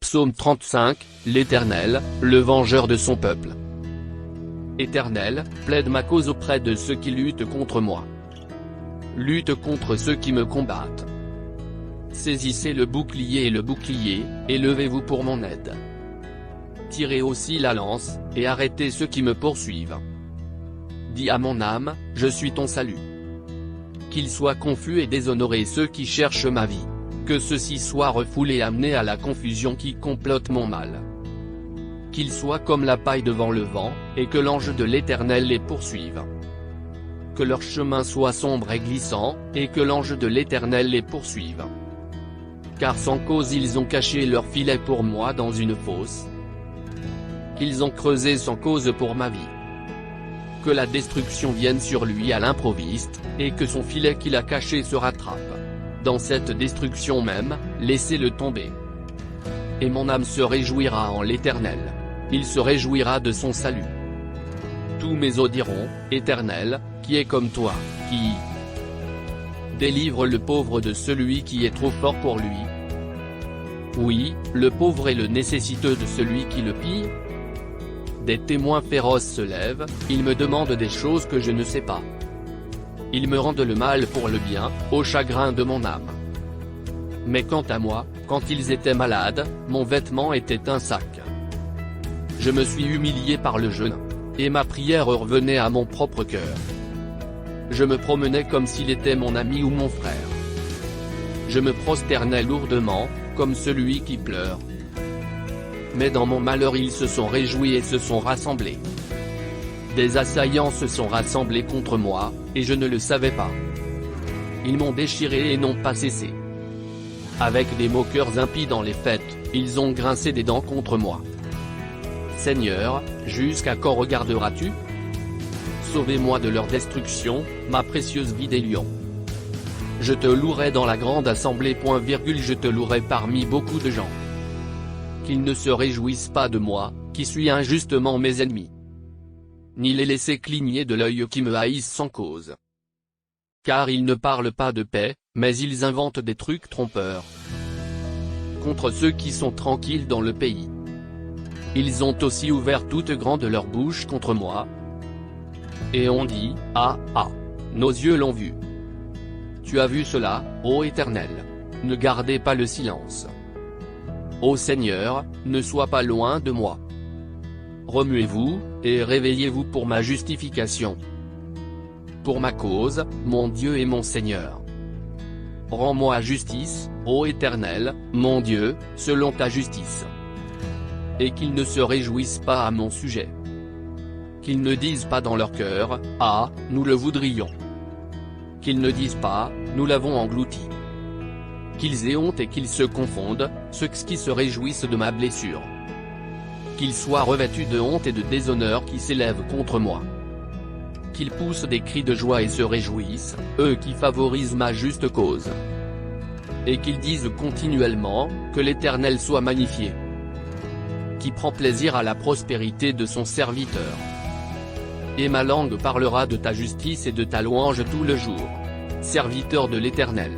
Psaume 35, l'Éternel, le vengeur de son peuple. Éternel, plaide ma cause auprès de ceux qui luttent contre moi. Lutte contre ceux qui me combattent. Saisissez le bouclier, et levez-vous pour mon aide. Tirez aussi la lance, et arrêtez ceux qui me poursuivent. Dis à mon âme, je suis ton salut. Qu'ils soient confus et déshonorés ceux qui cherchent ma vie. Que ceux-ci soient refoulés et amenés à la confusion qui complote mon mal. Qu'ils soient comme la paille devant le vent, et que l'ange de l'Éternel les poursuive. Que leur chemin soit sombre et glissant, et que l'ange de l'Éternel les poursuive. Car sans cause ils ont caché leur filet pour moi dans une fosse. Qu'ils ont creusé sans cause pour ma vie. Que la destruction vienne sur lui à l'improviste, et que son filet qu'il a caché se rattrape. Dans cette destruction même, laissez-le tomber. Et mon âme se réjouira en l'Éternel. Il se réjouira de son salut. Tous mes os diront, Éternel, qui est comme toi, qui délivre le pauvre de celui qui est trop fort pour lui. Oui, le pauvre et le nécessiteux de celui qui le pille. Des témoins féroces se lèvent, ils me demandent des choses que je ne sais pas. Ils me rendent le mal pour le bien, au chagrin de mon âme. Mais quant à moi, quand ils étaient malades, mon vêtement était un sac. Je me suis humilié par le jeûne. Et ma prière revenait à mon propre cœur. Je me promenais comme s'il était mon ami ou mon frère. Je me prosternais lourdement, comme celui qui pleure. Mais dans mon malheur ils se sont réjouis et se sont rassemblés. Des assaillants se sont rassemblés contre moi, et je ne le savais pas. Ils m'ont déchiré et n'ont pas cessé. Avec des moqueurs impies dans les fêtes, ils ont grincé des dents contre moi. Seigneur, jusqu'à quand regarderas-tu? Sauvez-moi de leur destruction, ma précieuse vie des lions. Je te louerai dans la grande assemblée. Je te louerai parmi beaucoup de gens. Qu'ils ne se réjouissent pas de moi, qui suis injustement mes ennemis. Ni les laisser cligner de l'œil qui me haïssent sans cause. Car ils ne parlent pas de paix, mais ils inventent des trucs trompeurs. Contre ceux qui sont tranquilles dans le pays. Ils ont aussi ouvert toute grande leur bouche contre moi. Et on dit, ah, ah, nos yeux l'ont vu. Tu as vu cela, ô Éternel. Ne gardez pas le silence. Ô Seigneur, ne sois pas loin de moi. Remuez-vous, et réveillez-vous pour ma justification. Pour ma cause, mon Dieu et mon Seigneur. Rends-moi justice, ô Éternel, mon Dieu, selon ta justice. Et qu'ils ne se réjouissent pas à mon sujet. Qu'ils ne disent pas dans leur cœur, ah, nous le voudrions. Qu'ils ne disent pas, nous l'avons englouti. Qu'ils aient honte et qu'ils se confondent, ceux qui se réjouissent de ma blessure. Qu'ils soient revêtus de honte et de déshonneur qui s'élèvent contre moi. Qu'ils poussent des cris de joie et se réjouissent, eux qui favorisent ma juste cause. Et qu'ils disent continuellement, que l'Éternel soit magnifié. Qui prend plaisir à la prospérité de son serviteur. Et ma langue parlera de ta justice et de ta louange tout le jour. Serviteur de l'Éternel.